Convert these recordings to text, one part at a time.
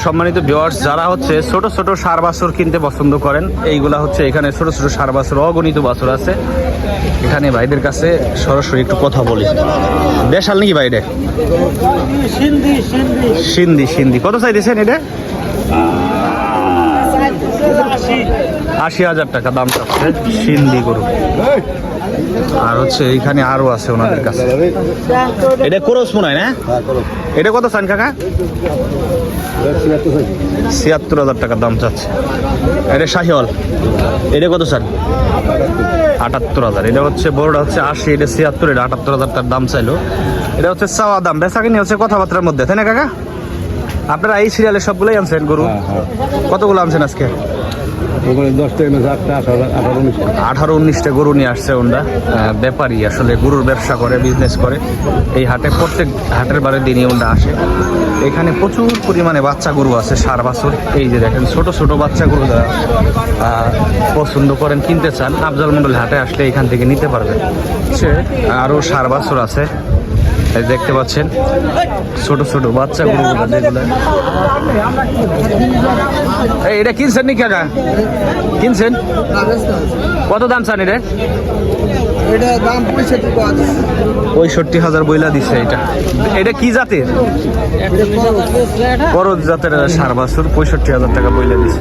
সম্মানিত ভিউয়ার্স, যারা হচ্ছে ছোট ছোট ষাঁড় বাছুর কিনতে পছন্দ করেন, এইগুলা হচ্ছে এখানে ছোট ছোট ষাঁড় বাছুর, অগণিত বাছুর আছে এখানে। ভাইদের কাছে সরাসরি একটু কথা বলি। দেশাল নাকি ভাই? সিন্ধি। সিন্ধি কত চাইতেছেন এটা? 80,000 টাকা দাম চাচ্ছে সিন্ধি গরু। আর হচ্ছে এইখানে আরো আছে ওনাদের কাছে। এটা ক্রস মনে হয় না? এটা কত চান কাকা? 76,000 টাকা দাম চাচ্ছে। এটা শাহিওয়াল, এটা কত চান? 78,000। এটা হচ্ছে বড়টা হচ্ছে 80, এটা 76, এটা 78,000 টাকার দাম চাইলো। এটা হচ্ছে চাওয়া দাম, বেচা কিনি হচ্ছে কথাবার্তার মধ্যে, তাই না কাকা? আপনারা এই সিরিয়ালে সবগুলোই আনছেন গরু? কতগুলো আনছেন আজকে? 18-19টা গরু নিয়ে আসছে ওনারা। ব্যাপারী আসলে গরুর ব্যবসা করে, বিজনেস করে এই হাটে। প্রত্যেক হাটের বারে দিনই ওনারা আসে। এখানে প্রচুর পরিমাণে বাচ্চা গরু আছে, ষাঁড় বাছুর। এই যে দেখেন ছোট ছোট বাচ্চা গরু যারা পছন্দ করেন, কিনতে চান, আফজাল মন্ডল হাটে আসলে এখান থেকে নিতে পারবেন। আরও ষাঁড় বাছুর আছে, দেখতে পাচ্ছেন ছোট ছোট বাচ্চা গরুগুলো যেগুলো। এটা কিনছেন নি কাকা? কিনছেন? কত দাম চান এটা? 65,000 বইলা দিচ্ছে। এটা কি জাতের? করজ জাতের ষাঁড় বাছুর, 65,000 টাকা বইলা দিচ্ছে।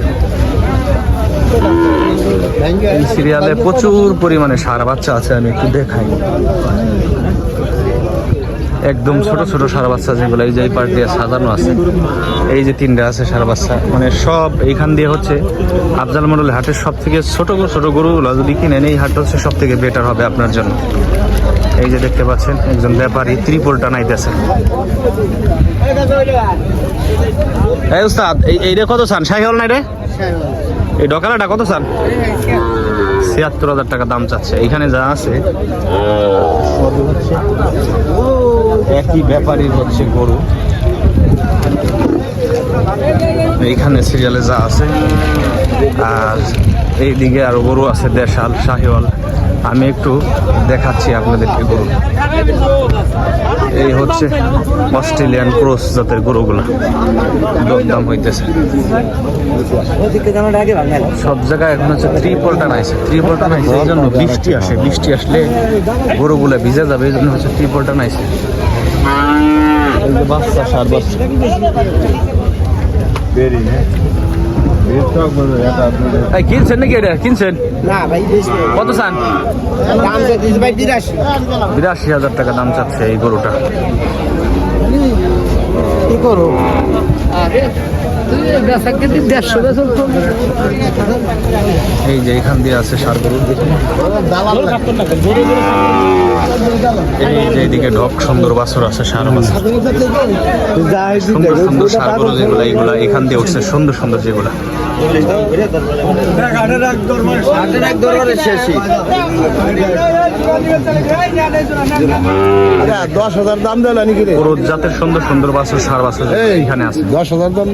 এই সিরিয়ালে প্রচুর পরিমাণে ষাঁড় বাচ্চা আছে, আমি একটু দেখাই। একদম ছোট ছোট ষাঁড় বাচ্চা যেগুলো এই যে এই পার্ট দিয়ে সাজানো আছে। এই যে 3টা আছে ষাঁড় বাচ্চা, মানে সব এইখান দিয়ে হচ্ছে আফজাল মন্ডল হাটের সব থেকে ছোট ছোট গরুগুলো যদি কিনেন, এই হাটটা হচ্ছে সব থেকে বেটার হবে আপনার জন্য। এই যে দেখতে পাচ্ছেন একজন ব্যাপারী ত্রিপল টানাইতেছে। এই উস্তাদ, এইটা কত চান? শাহিওয়াল না রে? এই ডকালাটা কত চান? 76,000 টাকা দাম চাচ্ছে। এইখানে যা আছে একই ব্যাপারীর হচ্ছে গরু। এইখানে সিরিয়ালে যা আছে, আর এইদিকে আরো গরু আছে দেশাল, শাহিওয়াল। আমি একটু দেখাচ্ছি আপনাদেরকে গরু। এই হচ্ছে অস্ট্রেলিয়ান ক্রস জাতের গরুগুলো, দরদাম হইতেছে সব জায়গায়। এখন হচ্ছে ত্রিপল টানাইছে। ত্রিপল টানাইছে এই জন্য বৃষ্টি আসে, বৃষ্টি আসলে গরুগুলো ভিজে যাবে, এই জন্য হচ্ছে ত্রিপল টানাইছে। এই যে বাচ্চা, ষাঁড় বাচ্চা। কিনছেন নাকি এটা? কিনছেন? কত চান? 82,000 টাকা দাম চাচ্ছে এই গরুটা। কি করো? এই যে এখান দিয়ে আছে ষাঁড় গরু। এই যে এদিকে ঢক সুন্দর বাছুর আছে, ষাঁড় বাছুর। সুন্দর সুন্দর ষাঁড় গরু যেগুলো, এইগুলা এখান দিয়ে উঠছে সুন্দর সুন্দর যেগুলা। 10,000 দাম দেয় নাকি? জাতের সুন্দর সুন্দর বাছুর, ষাঁড় বাছুর এখানে আছে। 10,000 দাম।